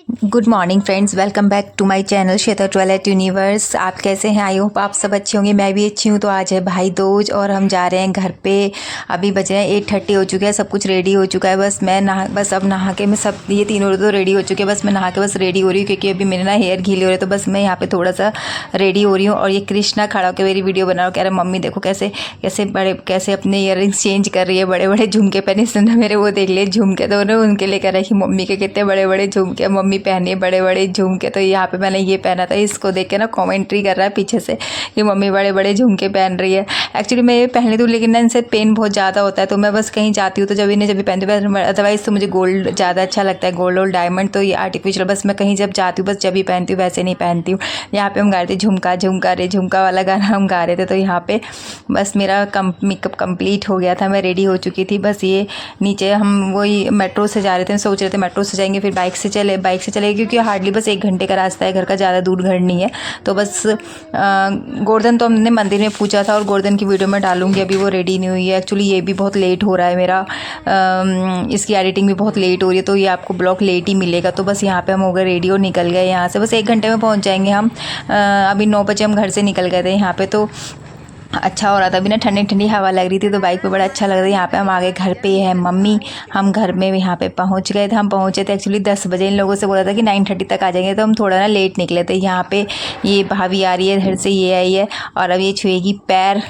Good morning friends, welcome back to my channel Shweta toilet universe. आप कैसे हैं? I hope आप सब अच्छे होंगे। मैं भी अच्छी हूँ। तो आज है भाई दूज और हम जा रहे हैं घर पे। अभी बजे हैं 8:30 हो चुके हैं। सब कुछ रेडी हो चुका है। बस अब नहा के मैं सब ये तीनों तो रेडी हो चुके हैं। बस मैं नहा के बस रेडी हो रही हूँ क्योंकि अभी मेरे ना हेयर गीले हो रहे, तो बस मैं यहाँ पे थोड़ा सा रेडी हो रही हूँ। और ये कृष्णा खड़ा होकर मेरी वीडियो बना रहा हूँ, कह रहा मम्मी देखो कैसे अपने ईयररिंग्स चेंज कर रही है। बड़े बड़े झुमके पहने। इसने ना मेरे वो देख लिए झुमके, तो उन्होंने उनके लिए कह रहा है कि मम्मी के कितने बड़े बड़े झुमके मम्मी पहने, बड़े बड़े झुमके। तो यहाँ पे मैंने ये पहना था। इसको देख के ना कमेंट्री कर रहा है पीछे से कि मम्मी बड़े बड़े झुमके पहन रही है। एक्चुअली मैं ये पहन लेती हूँ, लेकिन ना इनसे पेन बहुत ज़्यादा होता है, तो मैं बस कहीं जाती हूँ तो जब भी पहनती हूँ। अदरवाइज़ तो मुझे गोल्ड ज़्यादा अच्छा लगता है, गोल्ड और डायमंड। तो ये आर्टिफिशियल बस मैं कहीं जब जाती हूँ बस जब भी पहनती हूँ, वैसे नहीं पहनती हूँ। यहाँ पे हम गा रहे थे झुमका झुमका रे झुमका वाला गाना हम गा रहे थे। तो यहाँ पे बस मेरा मेकअप कंप्लीट हो गया था, मैं रेडी हो चुकी थी। बस ये नीचे हम वही मेट्रो से जा रहे थे, सोच रहे थे मेट्रो से जाएंगे फिर बाइक से चले, क्योंकि हार्डली बस 1 घंटे का रास्ता है, घर का ज़्यादा दूर घर नहीं है। तो बस गोवर्धन तो हमने मंदिर में पूछा था और गोवर्धन की वीडियो मैं डालूंगी। अभी वो रेडी नहीं हुई है। एक्चुअली ये भी बहुत लेट हो रहा है मेरा, इसकी एडिटिंग भी बहुत लेट हो रही है, तो ये आपको ब्लॉग लेट ही मिलेगा। तो बस यहाँ पे हम हो गए रेडी और निकल गए यहाँ से। बस 1 घंटे में पहुँच जाएंगे हम। अभी 9 बजे हम घर से निकल गए थे। यहाँ पे तो अच्छा हो रहा था, अभी ना ठंडी ठंडी हवा लग रही थी, तो बाइक पे बड़ा अच्छा लग रहा था। यहाँ पे हम आगे घर पे है मम्मी, हम घर में यहाँ पे पहुँच गए थे। हम पहुँचे थे एक्चुअली 10 बजे। इन लोगों से बोला था कि 9:30 तक आ जाएंगे, तो हम थोड़ा ना लेट निकले थे। यहाँ पे ये भाभी आ रही है घर से, ये आई है और अब ये छुएगी पैर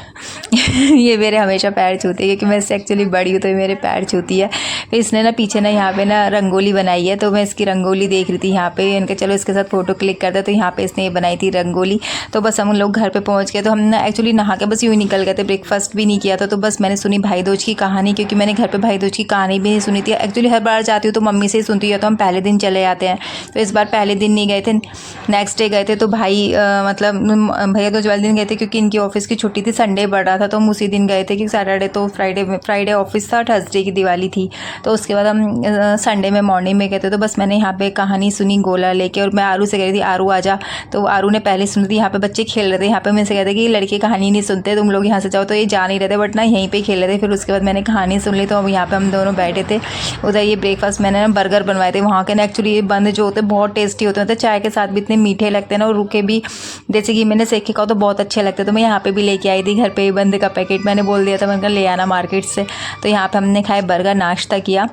ये मेरे हमेशा पैर छूती है क्योंकि मैं इससे एक्चुअली बड़ी हूँ, तो ये मेरे पैर छूती है। फिर इसने ना पीछे ना यहाँ पे ना रंगोली बनाई है, तो मैं इसकी रंगोली देख रही थी यहाँ पे। इनके चलो इसके साथ फ़ोटो क्लिक करते, तो यहाँ पे इसने ये बनाई थी रंगोली। तो बस हम लोग घर पे पहुँच गए। तो हम ना एक्चुअली नहा के बस यूँ निकल गए थे, ब्रेकफास्ट भी नहीं किया था। तो बस मैंने सुनी भाई दूज की कहानी, क्योंकि मैंने घर पे भाई दूज की कहानी भी नहीं सुनी थी। एक्चुअली हर बार जाती हूँ तो मम्मी से ही सुनती हूँ, तो हम पहले दिन चले जाते हैं। तो इस बार पहले दिन नहीं गए थे, नेक्स्ट डे गए थे। तो भाई मतलब भैया दूज वाले दिन गए थे क्योंकि इनकी ऑफिस की छुट्टी थी, संडे पड़ रहा था, तो हम उसी दिन गए थे। क्योंकि सैटरडे तो फ्राइडे ऑफिस था, थर्सडे की दिवाली थी। तो उसके बाद हम संडे में मॉर्निंग में गए थे। तो बस मैंने यहाँ पे कहानी सुनी गोला लेके, और मैं आरू से कह रही थी आरू आजा, तो आरू ने पहले सुनी थी। यहाँ पे बच्चे खेल रहे थे। यहाँ पे मैं से कहते कि लड़के कहानी नहीं सुनते, तुम लोग यहाँ से जाओ, तो ये जा नहीं रहे थे, बट ना यहीं पे खेल रहे थे। फिर उसके बाद मैंने कहानी सुन ली। तो अब यहाँ पे हम दोनों बैठे थे। उधर ये ब्रेकफास्ट मैंने ना बर्गर बनवाए थे वहाँ के ना। एक्चुअली ये बंद जो होते हैं बहुत टेस्टी होते हैं, चाय के साथ भी इतने मीठे लगते हैं ना, और रुके भी जैसे कि मैंने सेके खाओ तो बहुत अच्छे लगते हैं। तो मैं यहाँ पे भी लेके आई थी घर पे बंद का पैकेट, मैंने बोल दिया था मैंने ले आना मार्केट से। तो यहाँ पे हमने खाए बर्गर, नाश्ता किया।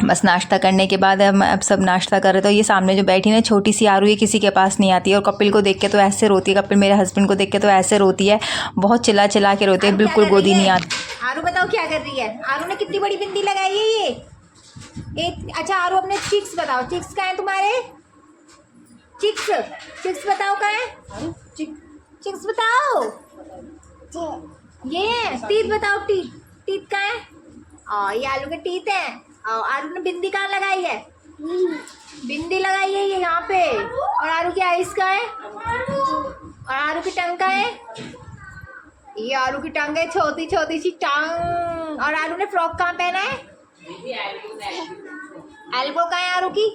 बस नाश्ता करने के बाद हम अब सब नाश्ता कर रहे। तो ये सामने जो बैठी ना छोटी सी आरू, ये किसी के पास नहीं आती है, और कपिल को देख के तो ऐसे रोती है। कपिल मेरे हस्बैंड को देख के तो ऐसे रोती है, बहुत चिल्ला चिल्ला के रोती है, बिल्कुल गोदी नहीं आती। आरू बताओ क्या कर रही है? आरू ने कितनी बड़ी बिंदी लगाई है ये अच्छा आरू अपने चिक्स बताओ, चिक्स कहाँ है तुम्हारे? चिक्स बताओ कहाँ है? चिक्स बताओ। ये टीथ बताओ, टीथ कहाँ है? ये आलू के टीथ है। आरू ने बिंदी कहाँ लगाई है? बिंदी लगाई है ये यहाँ पे। और आरू की आइस कहाँ है? और आरू की टंग कहाँ है? ये आरू की टंग है, छोटी छोटी सी टंग। और आरू ने फ्रॉक कहाँ पहना है? एल्बो कहाँ है आरू की?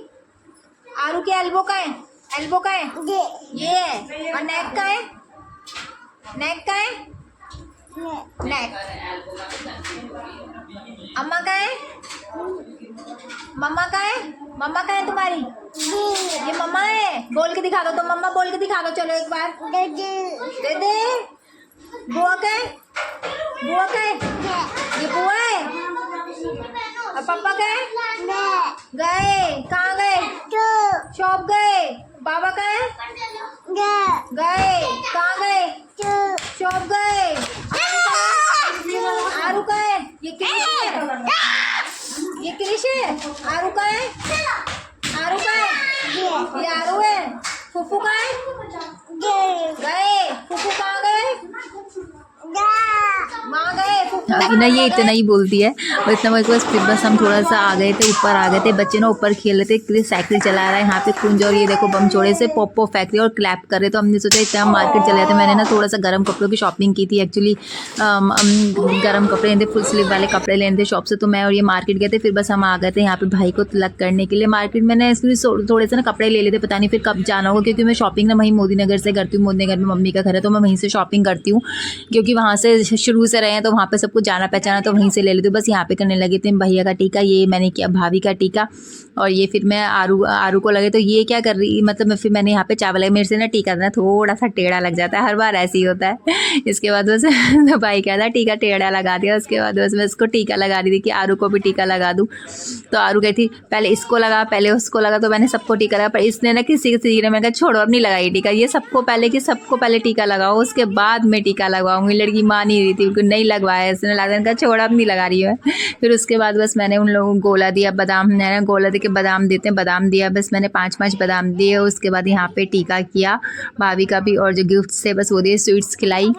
आरू की एल्बो कहाँ है? एल्बो कहाँ है? ये है। और नेक कहाँ है? नेक कहाँ है? नेक। अम्मा कहाँ है? मम्मा कहाँ है? मम्मा कहाँ है तुम्हारी? ये मम्मा है। बोल के दिखा दो, तो मम्मा बोल के दिखा दो, चलो एक बार। दे दे। बुआ कहाँ है? बुआ कहाँ है? ये बुआ है। और पापा कहाँ है? गए। कहाँ गए? शॉप गए। बाबा कहाँ है? गए। कहाँ गए? शॉप गए। आरू कहाँ है? ये क्रिश है। ये क्रिश है। आरू कहाँ है? आरू कहाँ है? ये आरू है। फूफू कहाँ है? गए। फूफू कहाँ गए? वहाँ गए। अभी ना ये इतना ही बोलती है, और इतना मेरे को बस हम थोड़ा सा आ गए थे, ऊपर आ गए थे। बच्चे ना ऊपर खेल रहे थे, साइकिल चला रहा है यहाँ पे कुंज, और ये देखो बम छोड़े से पॉप पॉप फेंक रहे और क्लैप कर रहे। तो हमने सोचा इतना मार्केट चले जाते। मैंने ना थोड़ा सा गर्म कपड़ों की शॉपिंग की थी। एक्चुअली गर्म कपड़े लेने थे, फुल स्लीव वाले कपड़े लेने थे शॉप से। तो मैं और ये मार्केट गए थे। फिर बस हम आ गए थे यहाँ पे भाई को तिलक करने के लिए मार्केट। मैंने इसलिए थोड़े से ना कपड़े ले लेते, पता नहीं फिर कब जाना होगा, क्योंकि मैं शॉपिंग ना वहीं मोदी नगर से करती हूँ। मोदी नगर में मम्मी का घर है, तो मैं वहीं से शॉपिंग करती हूँ, क्योंकि वहाँ से शुरू से रहे हैं, तो वहाँ पे सब कुछ जाना पहचाना तो वहीं से ले लेती हूँ। बस यहाँ पे करने लगे थे भैया का टीका, ये मैंने किया भाभी का टीका, और ये फिर मैं आरू को लगे तो ये क्या कर रही, मतलब फिर मैंने यहाँ पे चावल मेरे से ना टीका ना थोड़ा सा टेढ़ा लग जाता है, हर बार ऐसे ही होता है। इसके बाद बस तो भाई कहता टीका टेढ़ा लगा दिया। उसके बाद बस मैं इसको टीका लगा रही थी कि आरू को भी टीका लगा दूँ। तो आरू कहती पहले इसको लगा पहले उसको लगा, तो मैंने सबको टीका लगा, पर इसने ना किसी ने मैं कहा छोड़ो अब नहीं लगाई टीका, ये सबको पहले टीका लगाओ उसके बाद मैं टीका लगवाऊंगी। लड़की मान नहीं रही थी, उनको नहीं लगवाया, इसने लगा छोड़ा अब नहीं लगा रही है। फिर उसके बाद बस मैंने उन लोगों को गोला दिया, बादाम है गोला दे के बादाम देते हैं, बादाम दिया, बस मैंने 5 बादाम दिए। उसके बाद यहाँ पे टीका किया भाभी का भी, और जो गिफ्ट्स थे बस वो दिए, स्वीट्स खिलाई।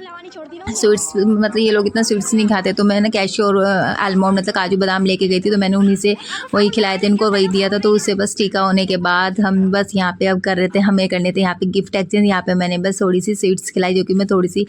स्वीट्स मतलब ये लोग इतना स्वीट्स नहीं खाते, तो मैंने कैशू और आलमंड मतलब काजू बादाम लेके गई थी, तो मैंने उन्हीं से वही खिलाए थे, इनको वही दिया था। तो उससे बस टीका होने के बाद हम बस यहाँ पे अब कर रहे थे, हमें करने थे यहाँ पे गिफ्ट एक्सचेंज। यहाँ पे मैंने बस थोड़ी सी स्वीट्स खिलाई, जो कि मैं थोड़ी सी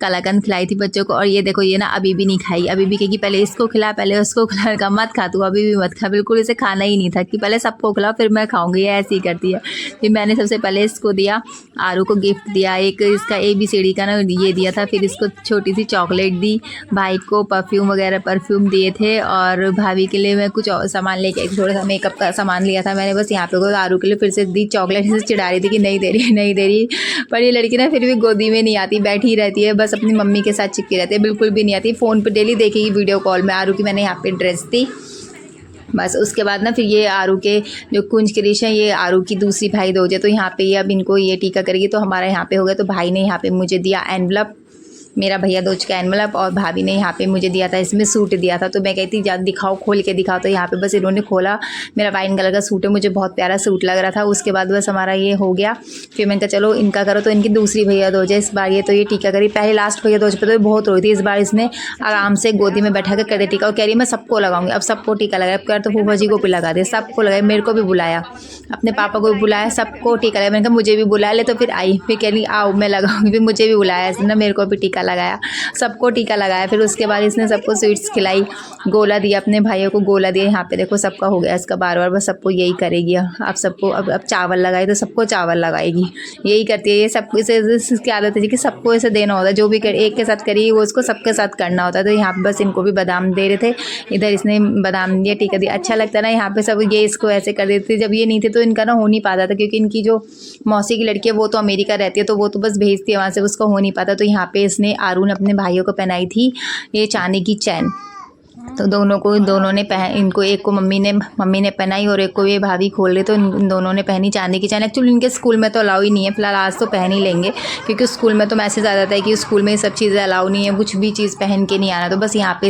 कलाकंद खिलाई थी बच्चों को। और ये देखो ये ना अभी भी नहीं खाई, अभी भी कहेगी पहले इसको खिला पहले उसको खिला, का मत खा तू अभी भी मत खा, बिल्कुल इसे खाना ही नहीं था कि पहले सबको खिलाओ फिर मैं खाऊंगी, ऐसे ही करती है। फिर मैंने सबसे पहले इसको दिया, आरू को गिफ्ट दिया, एक इसका ABCD का ना ये दिया था, फिर इसको छोटी सी चॉकलेट दी, भाई को परफ्यूम दिए थे, और भाभी के लिए मैं कुछ और सामान लेके थोड़ा सा मेकअप का सामान लिया था मैंने। बस यहाँ पे आरू के लिए फिर से दी चॉकलेट, से चिढ़ा रही थी कि नहीं दे रही, पर ये लड़की ना फिर भी गोदी में नहीं आती, बैठी रहती है, बस अपनी मम्मी के साथ चिपकी रहती है, बिल्कुल भी नहीं आती। फ़ोन पर डेली देखेगी वीडियो कॉल में। आरू की मैंने यहाँ पे ड्रेस दी। बस उसके बाद ना फिर ये आरू के जो कुंज क्रिश है, ये आरू की दूसरी भाई दोज है, तो यहाँ पे ये अब इनको ये टीका करेगी। तो हमारा यहाँ पे हो गया, तो भाई ने यहाँ पे मुझे दिया एनवलप, मेरा भैया दोज का एनवलप, और भाभी ने यहाँ पे मुझे दिया था, इसमें सूट दिया था। तो मैं कहती जा दिखाओ, खोल के दिखाओ, तो यहाँ पे बस इन्होंने खोला, मेरा वाइन कलर का सूट है, मुझे बहुत प्यारा सूट लग रहा था। उसके बाद बस हमारा ये हो गया। फिर मैंने कहा चलो इनका करो, तो इनकी दूसरी भैया दोज है इस बार, ये तो ये टीका करी। पहले लास्ट भैया दोज पे तो बहुत रोई थी, इस बार इसने आराम से गोदी में बैठा कर दे टीका, और कह रही मैं सबको लगाऊंगी, अब सबको टीका लगाया। अब कह तो फूफा जी को भी लगा दे, सबको लगाया, मेरे को भी बुलाया, अपने पापा को भी बुलाया, सबको टीका लगाया। मैंने कहा मुझे भी बुला ले, तो फिर आई, फिर कह रही आओ मैं लगाऊंगी, फिर मुझे भी बुलाया इसने ना, मेरे को भी टीका लगाया, सबको टीका लगाया। फिर उसके बाद इसने सबको स्वीट्स खिलाई, गोला दिया, अपने भाइयों को गोला दिया। यहाँ पे देखो सबका हो गया इसका बार बस सबको यही करेगी। आप सबको अब चावल लगाए तो सबको चावल लगाएगी, यही करती है ये सबको। इसकी आदत है कि सबको ऐसे देना होता है, जो भी एक के साथ करिए वो उसको सबके साथ करना होता है। तो यहाँ पे बस इनको भी बादाम दे रहे थे, इधर इसने बादाम दिया, टीका दिया। अच्छा लगता है ना, यहाँ पे सब ये इसको ऐसे कर देते थे। जब ये नहीं थे तो इनका ना हो नहीं पाता था, क्योंकि इनकी जो मौसी की लड़की है वो तो अमेरिका रहती है, तो वो तो बस भेजती है वहाँ से, उसका हो नहीं पाता। तो यहाँ पे इसने आरू ने अपने भाइयों को पहनाई थी ये चांदी की चैन। तो दोनों ने इनको एक को मम्मी ने पहनाई, और एक को ये भाभी खोल रहे, तो इन दोनों ने पहनी चांदी की चैन। एक्चुअली इनके स्कूल में तो अलाउ ही नहीं है, फिलहाल आज तो पहन ही लेंगे, क्योंकि स्कूल में तो मैसेज आ जाता है कि स्कूल में ये सब चीज़ें अलाउ नहीं है, कुछ भी चीज़ पहन के नहीं आना। तो बस यहाँ पे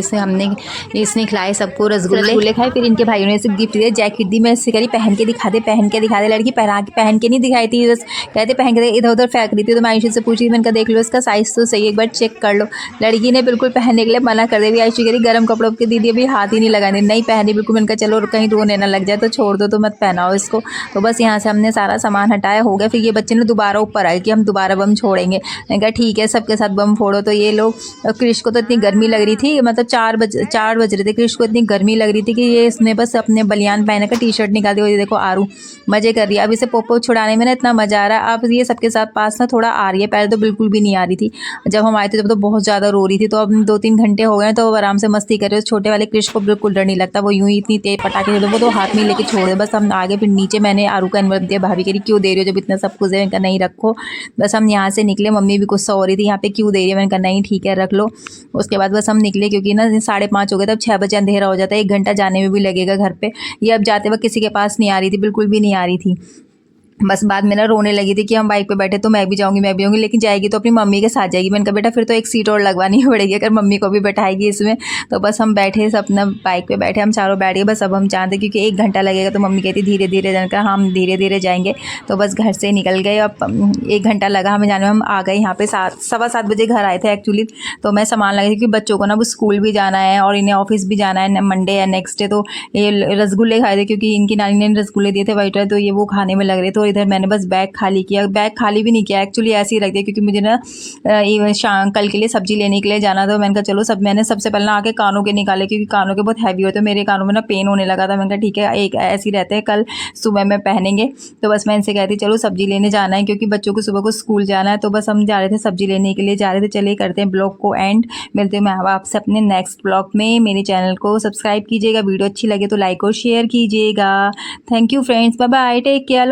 इसने खिलाए सबको रसगुल्ले खाए। फिर इनके भाइयों ने इसे गिफ्ट दिया, जैकेट दी। मैं इससे करी पहन के दिखा दे। लड़की पहन के नहीं दिखाई थी, बस कहते पहन के इधर उधर फेंक रही थी। तो मैं आयुषी से पूछी, मैंने कहा देख लो इसका साइज़ तो सही, एक बार चेक कर लो। लड़की ने बिल्कुल पहनने के लिए मना कर दिया। आयुषी करी गर्म कपड़ों के दीदी अभी हाथ ही नहीं लगाने, नहीं पहनी बिल्कुल। मैंने कहा चलो कहीं रोने ना लग जाए तो छोड़ दो, तो मत पहनाओ इसको। तो बस यहाँ से हमने सारा सामान हटाया, हो गया। फिर ये बच्चे ने दोबारा ऊपर आए कि हम दोबारा बम छोड़ेंगे। मैंने कहा ठीक है, सबके साथ बम फोड़ो। तो ये लोग, क्रिश को तो इतनी गर्मी लग रही थी, मतलब 4 बज रहे थे, क्रिश को इतनी गर्मी लग रही थी कि ये इसने बस अपने बलियान पहने का टी-शर्ट निकाल दी। और ये देखो आरू मज़े कर रही है। अब इसे पोपो छुड़ाने में ना इतना मज़ा आ रहा है। अब ये सबके साथ पास ना थोड़ा आ रही है, पहले तो बिल्कुल भी नहीं आ रही थी। जब हम आए थे तब तो बहुत ज़्यादा रो रही थी। तो अब 2-3 घंटे हो गए, तो अब आराम से मस्ती कर रहे हो। छोटे वाले क्रिश को बिल्कुल डर नहीं लगता, वो यूं ही इतनी तेज पटाखे दे, वो तो हाथ में लेके छोड़ दे। बस हम आगे फिर नीचे मैंने आरू का एनवलप दिया, भाभी कह रही क्यों दे रही हो जब इतना सब कुछ है। मैंने कहा नहीं रखो। बस हम यहाँ से निकले, मम्मी भी गुस्सा हो रही थी यहाँ पे क्यों दे रही है। मैंने कहा नहीं ठीक है रख लो। उसके बाद बस हम निकले, क्योंकि ना 5:30 हो गए, तब 6 बजे अंधेरा हो जाता है, 1 घंटा जाने में भी लगेगा घर पे। ये अब जाते वक्त किसी के पास नहीं आ रही थी, बिल्कुल भी नहीं आ रही थी। बस बाद में ना रोने लगी थी कि हम बाइक पे बैठे तो मैं भी जाऊंगी, लेकिन जाएगी तो अपनी मम्मी के साथ जाएगी। मैंने कहा बेटा फिर तो एक सीट और लगवानी पड़ेगी अगर मम्मी को भी बैठाएगी इसमें। तो बस हम बैठे सब अपना बाइक पे बैठे, हम चारों बैठ गए। बस अब हम जानते क्योंकि 1 घंटा लगेगा, तो मम्मी कहती धीरे धीरे जाने का, हम धीरे धीरे जाएंगे। तो बस घर से निकल गए। अब 1 घंटा लगा हमें जाने में, हम आ गए यहाँ पे 7:15 बजे घर आए थे एक्चुअली। तो मैं सामान लगी थी कि बच्चों को ना वो स्कूल भी जाना है और इन्हें ऑफिस भी जाना है, मंडे है नेक्स्ट डे। तो ये रसगुल्ले खाए थे, क्योंकि इनकी नानी ने रसगुल्ले दिए थे वाइट वाले, तो ये वो खाने में लग रहे थे। और इधर मैंने बस बैग खाली किया, बैग खाली भी नहीं किया एक्चुअली, ऐसे ही रख दिया क्योंकि मुझे ना शाम कल के लिए सब्जी लेने के लिए जाना था। मैंने कहा चलो सब, मैंने सबसे पहले ना आके कानों के निकाले क्योंकि कानों के बहुत हैवी होते हैं, मेरे कानों में ना पेन होने लगा था। मैंने कहा ठीक है, एक ऐसे ही रहते हैं, कल सुबह में पहनेंगे। तो बस मैं इनसे कहती चलो सब्जी लेने जाना है क्योंकि बच्चों को सुबह को स्कूल जाना है, तो बस हम जा रहे थे सब्जी लेने के लिए जा रहे थे। चलिए करते हैं ब्लॉग को एंड, मिलते हैं मैं आपसे अपने नेक्स्ट ब्लॉग में। मेरे चैनल को सब्सक्राइब कीजिएगा, वीडियो अच्छी लगे तो लाइक और शेयर कीजिएगा। Thank you friends, bye bye, take care.